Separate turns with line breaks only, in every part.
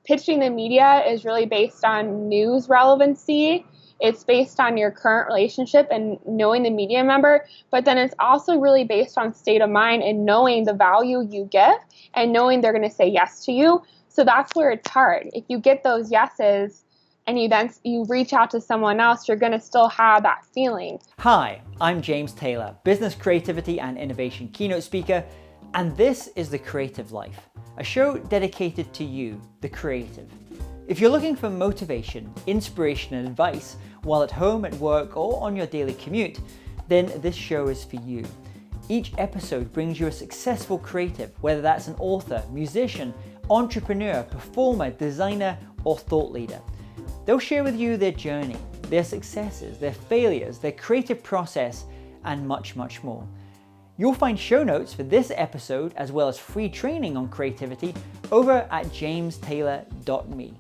pitching the media is really based on news relevancy. It's based on your current relationship and knowing the media member, but then it's also really based on state of mind and knowing the value you give and knowing they're going to say yes to you. So that's where it's hard. If you get those yeses and you reach out to someone else, you're going to still have that feeling.
Hi, I'm James Taylor, business creativity and innovation keynote speaker, and this is The Creative Life, a show dedicated to you, the creative. If you're looking for motivation, inspiration, and advice while at home, at work, or on your daily commute, then this show is for you. Each episode brings you a successful creative, whether that's an author, musician, entrepreneur, performer, designer, or thought leader. They'll share with you their journey, their successes, their failures, their creative process, and much, much more. You'll find show notes for this episode as well as free training on creativity over at jamestaylor.me.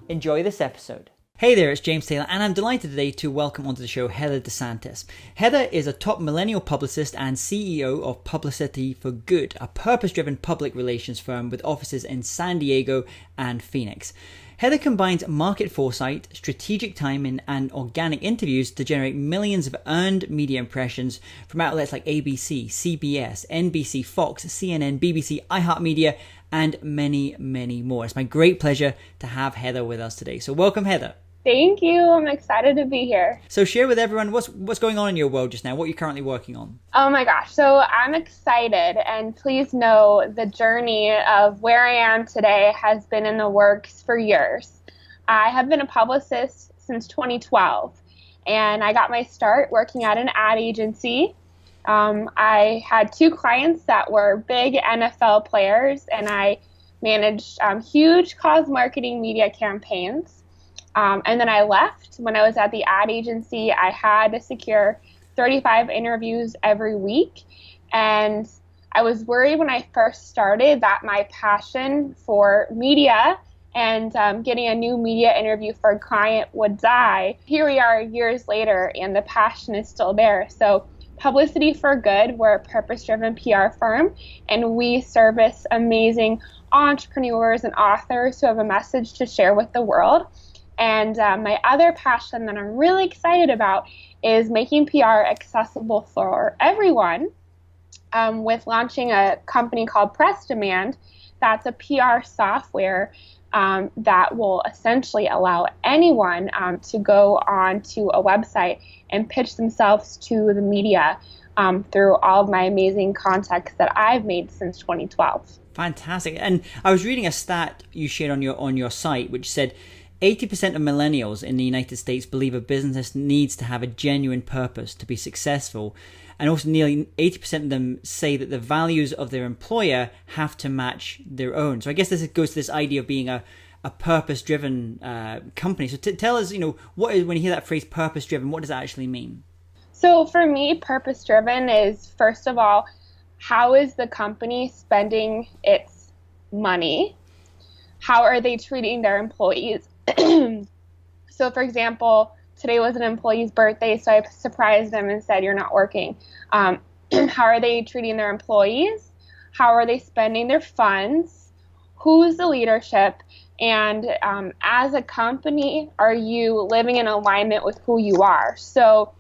Enjoy this episode. Hey there, it's James Taylor, and I'm delighted today to welcome onto the show Heather DeSantis. Heather is a top millennial publicist and CEO of Publicity for Good, a purpose-driven public relations firm with offices in San Diego and Phoenix. Heather combines market foresight, strategic timing, and organic interviews to generate millions of earned media impressions from outlets like ABC, CBS, NBC, Fox, CNN, BBC, iHeartMedia, and many, many more. It's my great pleasure to have Heather with us today. So welcome, Heather.
Thank you. I'm excited to be here.
So share with everyone what's going on in your world just now, what you're currently working on.
Oh my gosh. So I'm excited, and please know the journey of where I am today has been in the works for years. I have been a publicist since 2012, and I got my start working at an ad agency. I had two clients that were big NFL players, and I managed huge cause marketing media campaigns. And then I left. When I was at the ad agency, I had to secure 35 interviews every week. And I was worried when I first started that my passion for media and getting a new media interview for a client would die. Here we are years later, and the passion is still there. So Publicity for Good, we're a purpose-driven PR firm, and we service amazing entrepreneurs and authors who have a message to share with the world. And my other passion that I'm really excited about is making PR accessible for everyone with launching a company called Press Demand. That's a PR software that will essentially allow anyone to go onto a website and pitch themselves to the media through all of my amazing contacts that I've made since 2012.
Fantastic. And I was reading a stat you shared on your site, which said 80% of millennials in the United States believe a business needs to have a genuine purpose to be successful. And also nearly 80% of them say that the values of their employer have to match their own. So I guess this goes to this idea of being a purpose-driven company. So tell us, what is, when you hear that phrase purpose-driven, what does that actually mean?
So for me, purpose-driven is, first of all, how is the company spending its money? How are they treating their employees? So for example, today was an employee's birthday, so I surprised them and said, "You're not working." How are they treating their employees? How are they spending their funds? Who's the leadership? And as a company, are you living in alignment with who you are? So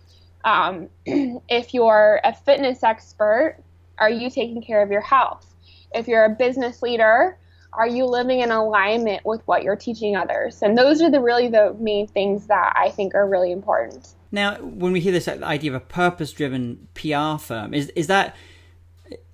if you're a fitness expert, are you taking care of your health? If you're a business leader, are you living in alignment with what you're teaching others? And those are really the main things that I think are really important.
Now, when we hear this idea of a purpose-driven PR firm, is that,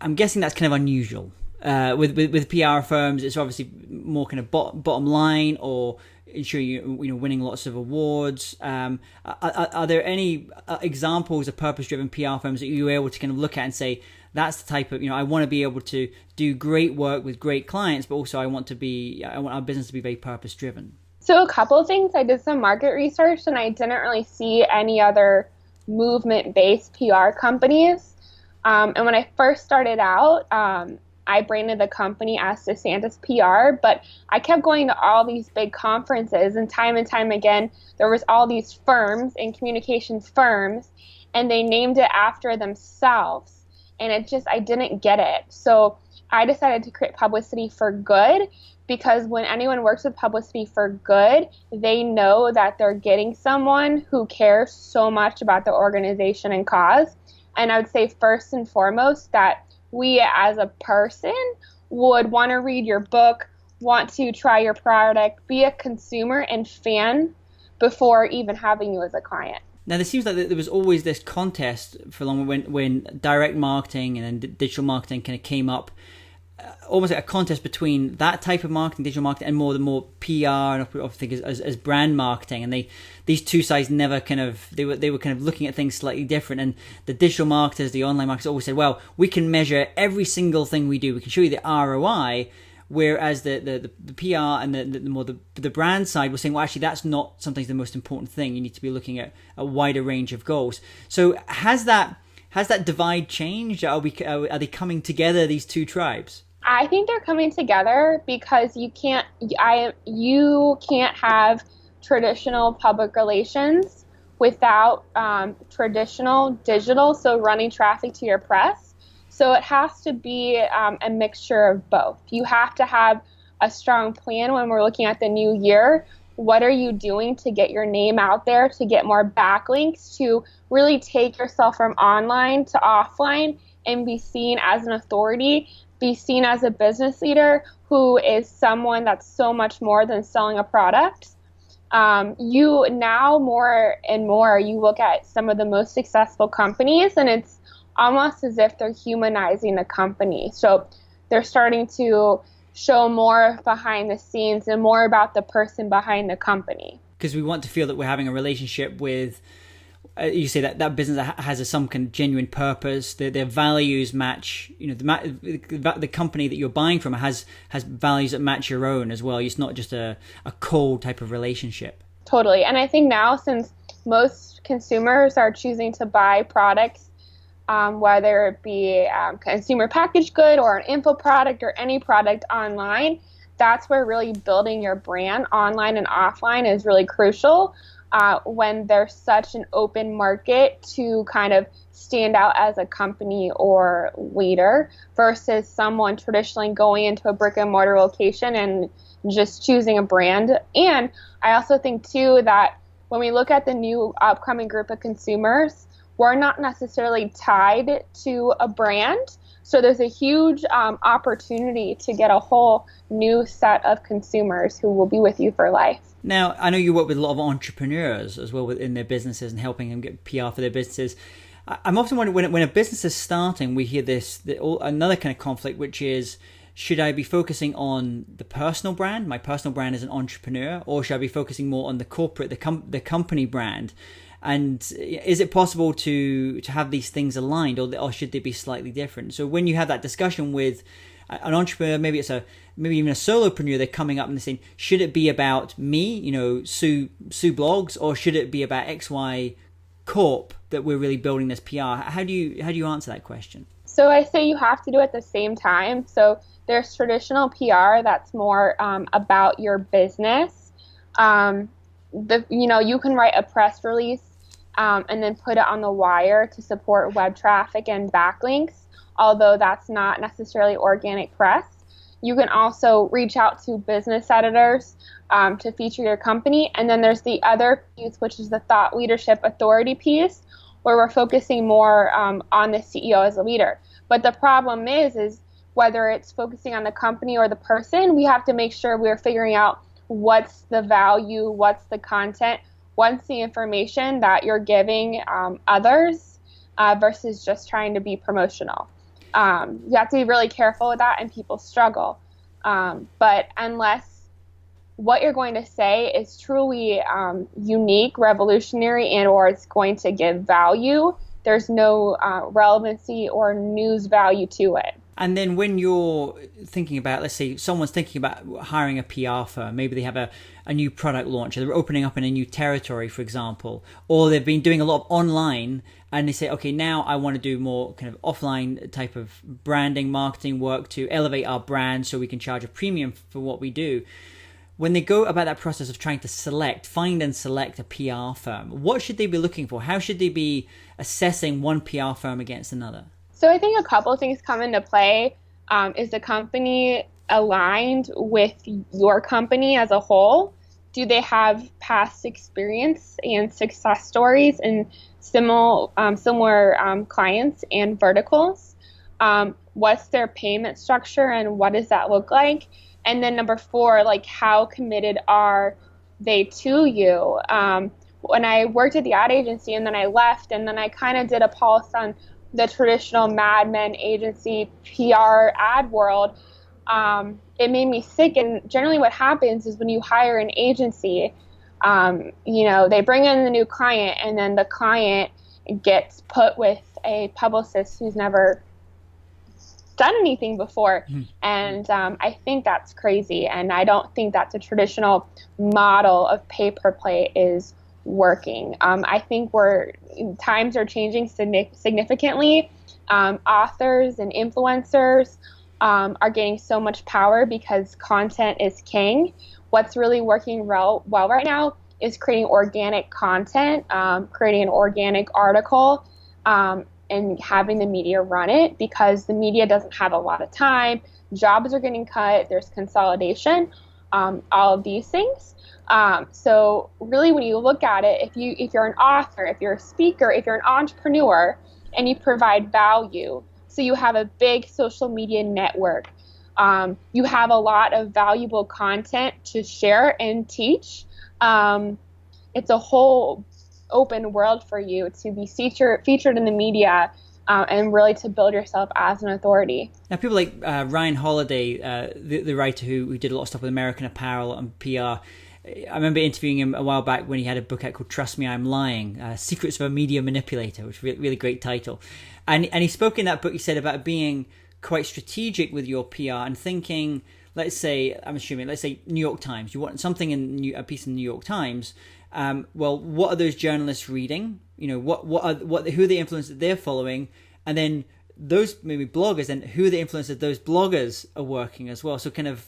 I'm guessing that's kind of unusual. With PR firms, it's obviously more kind of bottom line, or ensuring you winning lots of awards. Are there any examples of purpose-driven PR firms that you were able to kind of look at and say, that's the type of, I want to be able to do great work with great clients, but also I want our business to be very purpose-driven?
So a couple of things. I did some market research, and I didn't really see any other movement-based PR companies. And when I first started out, I branded the company as DeSantis PR, but I kept going to all these big conferences, and time again, there was all these firms and communications firms, and they named it after themselves. And I didn't get it. So I decided to create Publicity for Good, because when anyone works with Publicity for Good, they know that they're getting someone who cares so much about the organization and cause. And I would say first and foremost that we as a person would want to read your book, want to try your product, be a consumer and fan before even having you as a client.
Now, there seems like there was always this contest for long when direct marketing and then digital marketing kind of came up, almost like a contest between that type of marketing, digital marketing, and the more PR and I think as brand marketing. And these two sides never they were kind of looking at things slightly different. And the digital marketers, the online marketers always said, well, we can measure every single thing we do. We can show you the ROI. Whereas the PR and the brand side was saying, well, actually, that's not sometimes the most important thing. You need to be looking at a wider range of goals. So has that divide changed? Are they coming together, these two tribes?
I think they're coming together because you can't have traditional public relations without traditional digital, so running traffic to your press. So it has to be a mixture of both. You have to have a strong plan when we're looking at the new year. What are you doing to get your name out there, to get more backlinks, to really take yourself from online to offline and be seen as an authority, be seen as a business leader who is someone that's so much more than selling a product. You now more and more, you look at some of the most successful companies and it's almost as if they're humanizing the company. So they're starting to show more behind the scenes and more about the person behind the company.
Because we want to feel that we're having a relationship with, you say that business that has some kind of genuine purpose, their values match, the company that you're buying from has values that match your own as well. It's not just a cold type of relationship.
Totally. And I think now, since most consumers are choosing to buy products, whether it be a consumer packaged good or an info product or any product online, that's where really building your brand online and offline is really crucial when there's such an open market to kind of stand out as a company or leader versus someone traditionally going into a brick and mortar location and just choosing a brand. And I also think too that when we look at the new upcoming group of consumers, we're not necessarily tied to a brand. So there's a huge opportunity to get a whole new set of consumers who will be with you for life.
Now, I know you work with a lot of entrepreneurs as well within their businesses and helping them get PR for their businesses. I'm often wondering, when a business is starting, we hear another kind of conflict, which is, should I be focusing on the personal brand, my personal brand as an entrepreneur, or should I be focusing more on the corporate, the company brand? And is it possible to have these things aligned, or should they be slightly different? So when you have that discussion with an entrepreneur, maybe even a solopreneur, they're coming up and they're saying, should it be about me, Sue Blogs, or should it be about XY Corp that we're really building this PR? How do you answer that question?
So I say you have to do it at the same time. So there's traditional PR that's more about your business. You can write a press release and then put it on the wire to support web traffic and backlinks, although that's not necessarily organic press. You can also reach out to business editors to feature your company. And then there's the other piece, which is the thought leadership authority piece, where we're focusing more on the CEO as a leader. But the problem is whether it's focusing on the company or the person, we have to make sure we're figuring out what's the value, what's the content, what's the information that you're giving others versus just trying to be promotional. You have to be really careful with that, and people struggle. But unless what you're going to say is truly unique, revolutionary, and or it's going to give value, there's no relevancy or news value to it.
And then when you're thinking about, let's say someone's thinking about hiring a PR firm, maybe they have a new product launch, or they're opening up in a new territory, for example, or they've been doing a lot of online, and they say, okay, now I want to do more kind of offline type of branding, marketing work to elevate our brand so we can charge a premium for what we do. When they go about that process of trying to find and select a PR firm, what should they be looking for? How should they be assessing one PR firm against another?
So I think a couple of things come into play. Is the company aligned with your company as a whole? Do they have past experience and success stories in similar clients and verticals? What's their payment structure and what does that look like? And then number 4, like how committed are they to you? When I worked at the ad agency and then I left and then I kind of did a pulse on the traditional Mad Men agency PR ad world, it made me sick. And generally what happens is when you hire an agency, they bring in the new client and then the client gets put with a publicist who's never done anything before. And I think that's crazy. And I don't think that the traditional model of pay per play is working. I think times are changing significantly. Authors and influencers are gaining so much power because content is king. What's really working well right now is creating organic content, creating an organic article, and having the media run it, because the media doesn't have a lot of time. Jobs are getting cut. There's consolidation, all of these things. So really, when you look at it, if you're an author, if you're a speaker, if you're an entrepreneur, and you provide value, so you have a big social media network, you have a lot of valuable content to share and teach. It's a whole open world for you to be featured in the media, and really to build yourself as an authority.
Now, people like Ryan Holiday, the writer who did a lot of stuff with American Apparel and PR, I remember interviewing him a while back when he had a book out called Trust Me, I'm Lying, Secrets of a Media Manipulator, which is a really great title. And he spoke in that book, he said, about being quite strategic with your PR and thinking, let's say New York Times, you want something in a piece in the New York Times. Well, what are those journalists reading? Who are the influencers that they're following? And then those maybe bloggers, and who are the influencers those bloggers are working as well. So kind of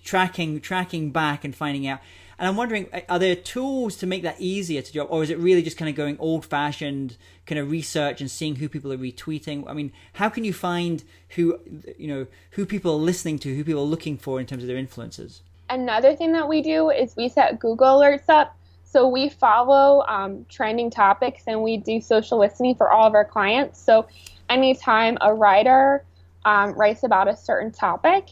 tracking back and finding out. And I'm wondering, are there tools to make that easier to do, or is it really just kind of going old-fashioned kind of research and seeing who people are retweeting? I mean, how can you find who people are listening to, who people are looking for in terms of their influences?
Another thing that we do is we set Google alerts up. So we follow trending topics, and we do social listening for all of our clients. So anytime a writer writes about a certain topic,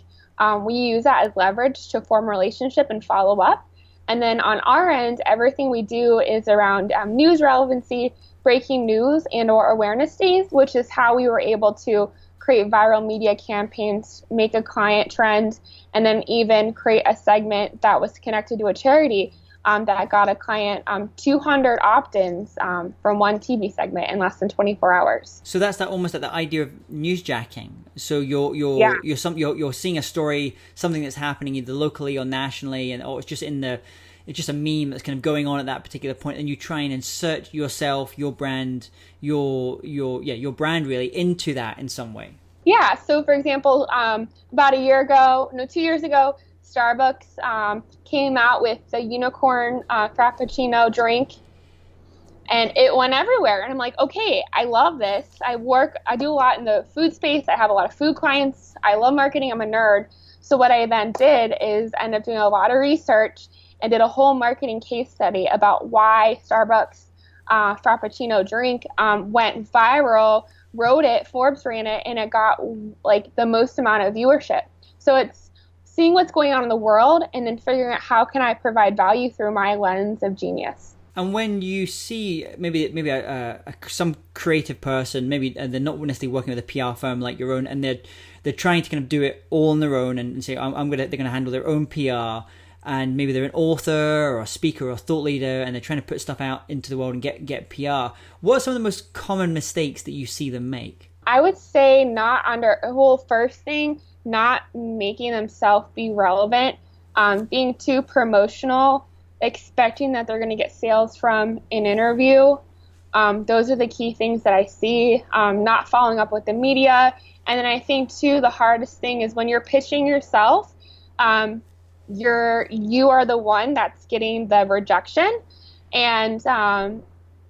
we use that as leverage to form a relationship and follow up. And then on our end, everything we do is around news relevancy, breaking news, and or awareness days, which is how we were able to create viral media campaigns, make a client trend, and then even create a segment that was connected to a charity that got a client 200 opt-ins from one TV segment in less than 24 hours.
So that's almost like the idea of newsjacking. So you're seeing a story, something that's happening either locally or nationally, or it's just a meme that's kind of going on at that particular point, and you try and insert yourself, your brand, your brand really into that in some way.
Yeah. So for example, about 2 years ago, Starbucks came out with the unicorn frappuccino drink, and it went everywhere. And I'm like, okay, I love this. I do a lot in the food space. I have a lot of food clients. I love marketing. I'm a nerd. So what I then did is end up doing a lot of research and did a whole marketing case study about why Starbucks frappuccino drink went viral, wrote it, Forbes ran it, and it got like the most amount of viewership. So it's seeing what's going on in the world and then figuring out how can I provide value through my lens of genius.
And when you see maybe some creative person, maybe they're not necessarily working with a PR firm like your own, and they're trying to kind of do it all on their own and say they're gonna handle their own PR, and maybe they're an author or a speaker or a thought leader, and they're trying to put stuff out into the world and get PR. What are some of the most common mistakes that you see them make?
I would say first thing, not making themselves be relevant, being too promotional, expecting that they're going to get sales from an interview. Those are the key things that I see, not following up with the media. And then I think too, the hardest thing is when you're pitching yourself, you are the one that's getting the rejection, and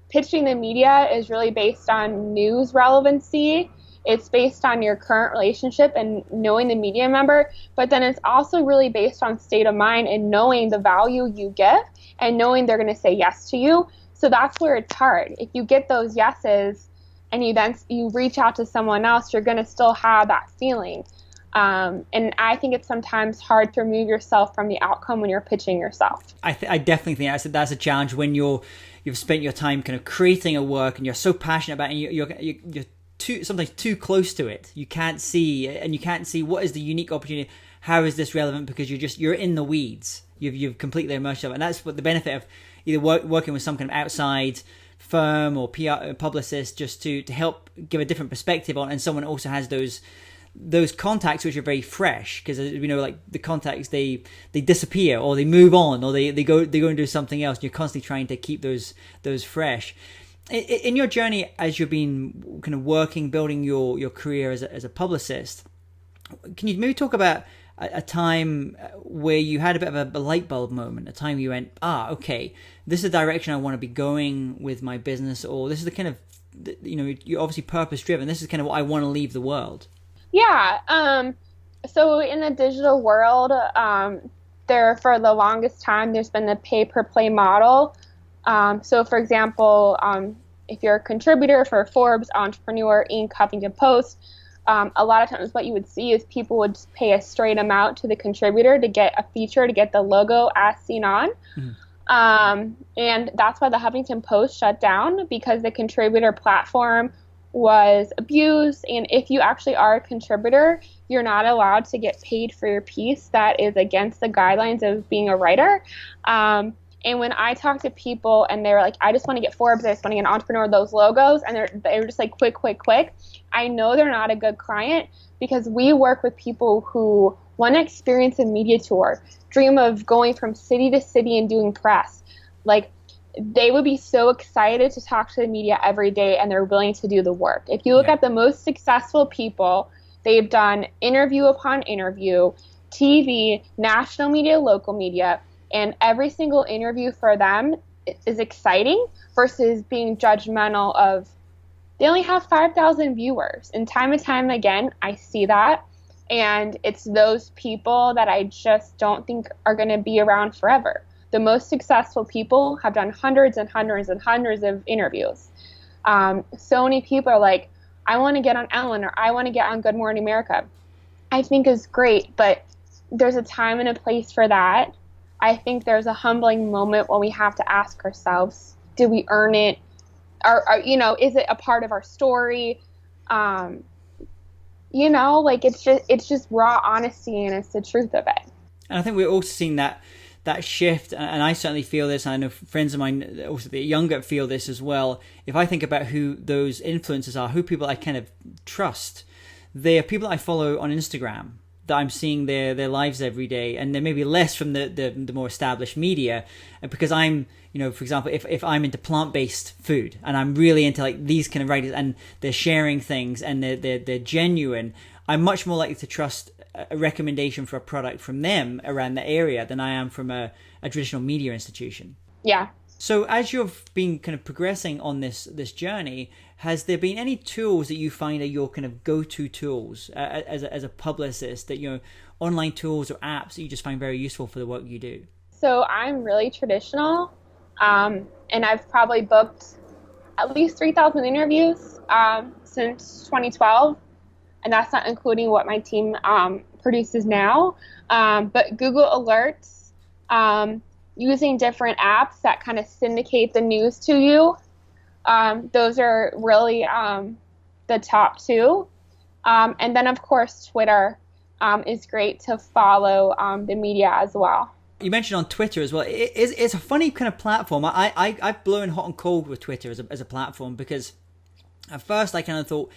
pitching the media is really based on news relevancy It's based on your current relationship and knowing the media member, but then it's also really based on state of mind and knowing the value you give and knowing they're going to say yes to you. So that's where it's hard. If you get those yeses and you reach out to someone else, you're going to still have that feeling. And I think it's sometimes hard to remove yourself from the outcome when you're pitching yourself.
I definitely think that's a challenge when you've spent your time kind of creating a work and you're so passionate about it and you're sometimes too close to it. You can't see what is the unique opportunity. How is this relevant? Because you're in the weeds. You've completely immersed yourself, and that's what the benefit of either working with some kind of outside firm or PR publicist, just to help give a different perspective on, and someone also has those contacts which are very fresh, because we know, like, the contacts they disappear or they move on or they go and do something else. You're constantly trying to keep those fresh. In your journey, as you've been kind of building your career as a publicist, can you maybe talk about a time where you had a bit of a light bulb moment, a time you went, okay, this is the direction I want to be going with my business, or this is the kind of, you're obviously purpose driven. This is kind of what I want to leave the world.
Yeah. So in the digital world, for the longest time, there's been the pay per play model. So for example, if you're a contributor for Forbes, Entrepreneur, Inc., Huffington Post, a lot of times what you would see is people would pay a straight amount to the contributor to get a feature, to get the logo as seen on. Mm-hmm. And that's why the Huffington Post shut down, because the contributor platform was abused. And if you actually are a contributor, you're not allowed to get paid for your piece. That is against the guidelines of being a writer. And when I talk to people and they're like, I just want to get Forbes, I just want to get an Entrepreneur, those logos, and they're just like, quick, I know they're not a good client, because we work with people who want to experience a media tour, dream of going from city to city and doing press. Like, they would be so excited to talk to the media every day, and they're willing to do the work. If you look at the most successful people, they've done interview upon interview, TV, national media, local media, and every single interview for them is exciting versus being judgmental of, they only have 5,000 viewers. And time again, I see that. And it's those people that I just don't think are going to be around forever. The most successful people have done hundreds and hundreds and hundreds of interviews. So many people are like, I want to get on Ellen, or I want to get on Good Morning America. I think is great, but there's a time and a place for that. I think there's a humbling moment when we have to ask ourselves, did we earn it? Or is it a part of our story? It's just raw honesty, and it's the truth of it.
And I think we're also seeing that shift, and I certainly feel this, and I know friends of mine also the younger feel this as well. If I think about who those influencers are, who people I kind of trust, they are people I follow on Instagram, that I'm seeing their lives every day, and there may be less from the more established media, because I'm, for example, if I'm into plant-based food and I'm really into like these kind of writers and they're sharing things and they're genuine, I'm much more likely to trust a recommendation for a product from them around the area than I am from a traditional media institution.
Yeah.
So as you've been kind of progressing on this journey, has there been any tools that you find are your kind of go-to tools as a publicist, that, online tools or apps that you just find very useful for the work you do? So
I'm really traditional, and I've probably booked at least 3,000 interviews since 2012, and that's not including what my team produces now. But Google Alerts, using different apps that kind of syndicate the news to you. Those are really the top two. And then, of course, Twitter is great to follow the media as well. You mentioned on Twitter as well. It's a funny kind of platform. I've blown hot and cold with Twitter as a platform, because at first I kind of thought,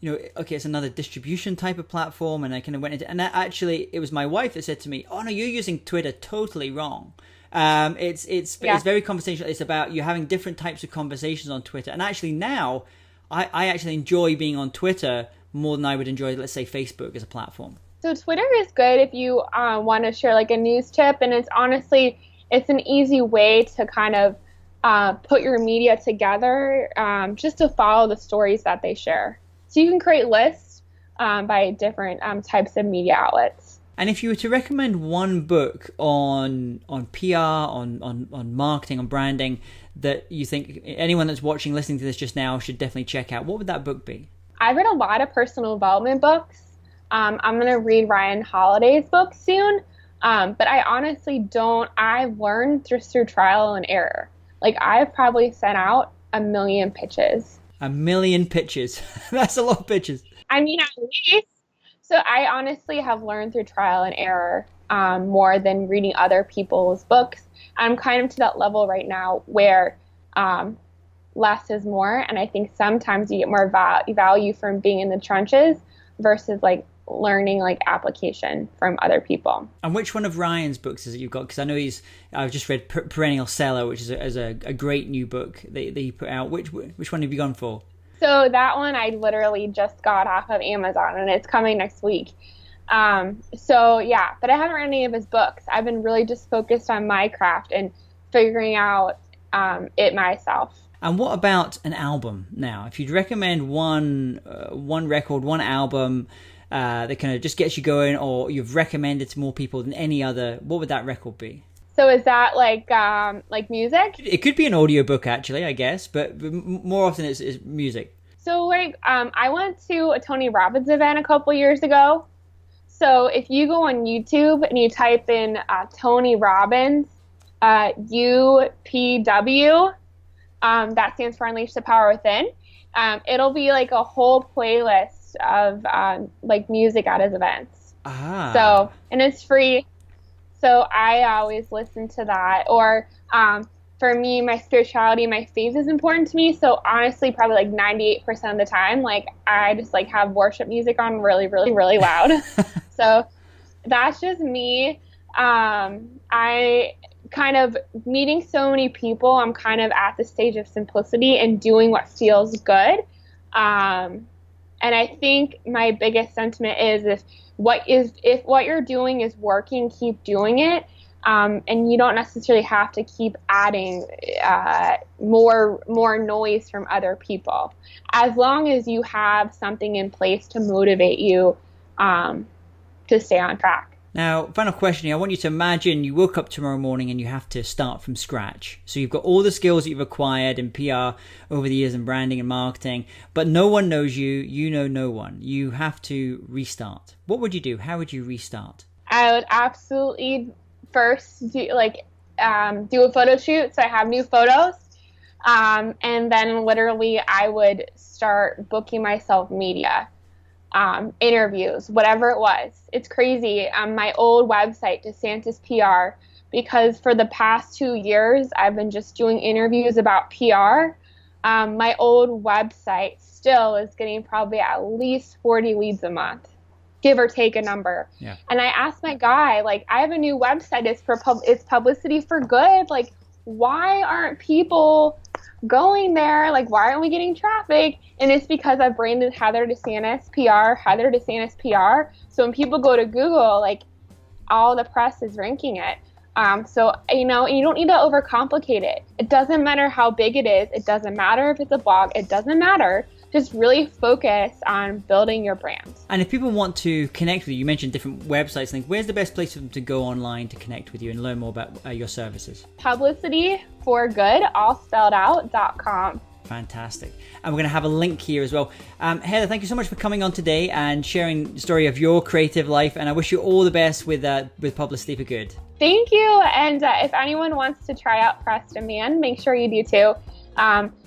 okay, it's another distribution type of platform, and I kind of went into, and actually it was my wife that said to me, "Oh no, you're using Twitter totally wrong. It's very conversational. It's about you having different types of conversations on Twitter." And actually now, I actually enjoy being on Twitter more than I would enjoy, let's say, Facebook as a platform. So Twitter is good if you want to share like a news tip, and it's an easy way to kind of put your media together, just to follow the stories that they share. So you can create lists by different types of media outlets.
And if you were to recommend one book on PR, on marketing, on branding, that you think anyone that's watching, listening to this just now should definitely check out, what would that book be?
I've read a lot of personal development books. I'm going to read Ryan Holiday's book soon. But I honestly don't. I've learned through trial and error. Like, I've probably sent out 1 million pitches.
1 million pitches. That's a lot of pitches.
I mean, at least. So I honestly have learned through trial and error more than reading other people's books. I'm kind of to that level right now where less is more. And I think sometimes you get more value from being in the trenches versus like learning like application from other people.
And which one of Ryan's books is it you've got? Because I know I've just read Perennial Seller, which is a great new book that he put out. Which one have you gone for?
So that one I literally just got off of Amazon, and it's coming next week. So yeah, but I haven't read any of his books. I've been really just focused on my craft and figuring out it myself.
And what about an album now? If you'd recommend one record, one album that kind of just gets you going, or you've recommended to more people than any other, what would that record be?
So is that like music?
It could be an audiobook actually, I guess, but more often it's music.
So like I went to a Tony Robbins event a couple years ago. So if you go on YouTube and you type in Tony Robbins, UPW, that stands for Unleash the Power Within. It'll be like a whole playlist of like music at his events. So, and it's free. So I always listen to that. Or for me, my spirituality, my faith is important to me. So honestly, probably like 98% of the time, like I just like have worship music on really, really, really loud. So that's just me. I kind of meeting so many people, I'm kind of at the stage of simplicity and doing what feels good. And I think my biggest sentiment is if what you're doing is working, keep doing it. And you don't necessarily have to keep adding more noise from other people, as long as you have something in place to motivate you to stay on track.
Now, final question here. I want you to imagine you woke up tomorrow morning and you have to start from scratch. So you've got all the skills that you've acquired in PR over the years in branding and marketing, but no one knows you. You know no one. You have to restart. What would you do? How would you restart?
I would absolutely first do a photo shoot, so I have new photos. And then literally I would start booking myself media. Interviews, whatever it was. It's crazy. My old website, DeSantis PR, because for the past 2 years, I've been just doing interviews about PR. My old website still is getting probably at least 40 leads a month, give or take a number.
Yeah.
And I asked my guy, like, I have a new website. It's publicity for good. Like, why aren't people going there? Like, why aren't we getting traffic? And it's because I've branded Heather DeSantis PR, Heather DeSantis PR. So when people go to Google, like, all the press is ranking it. So, you know, you don't need to overcomplicate it. It doesn't matter how big it is. It doesn't matter if it's a blog. It doesn't matter. Just really focus on building your brand. And
if people want to connect with you, you mentioned different websites. Like, where's the best place for them to go online to connect with you and learn more about your services?
Publicityforgood, all spelled out.com.
Fantastic. And we're going to have a link here as well. Heather, thank you so much for coming on today and sharing the story of your creative life. And I wish you all the best with Publicity for Good.
Thank you. And if anyone wants to try out Press Demand, make sure you do too.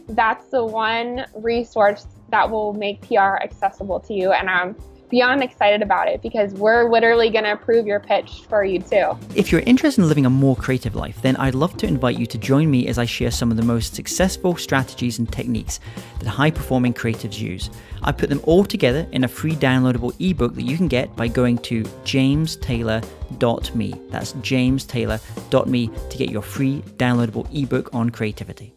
That's the one resource that will make PR accessible to you. And I'm beyond excited about it because we're literally going to approve your pitch for you too.
If you're interested in living a more creative life, then I'd love to invite you to join me as I share some of the most successful strategies and techniques that high-performing creatives use. I put them all together in a free downloadable ebook that you can get by going to jamestaylor.me. That's jamestaylor.me to get your free downloadable ebook on creativity.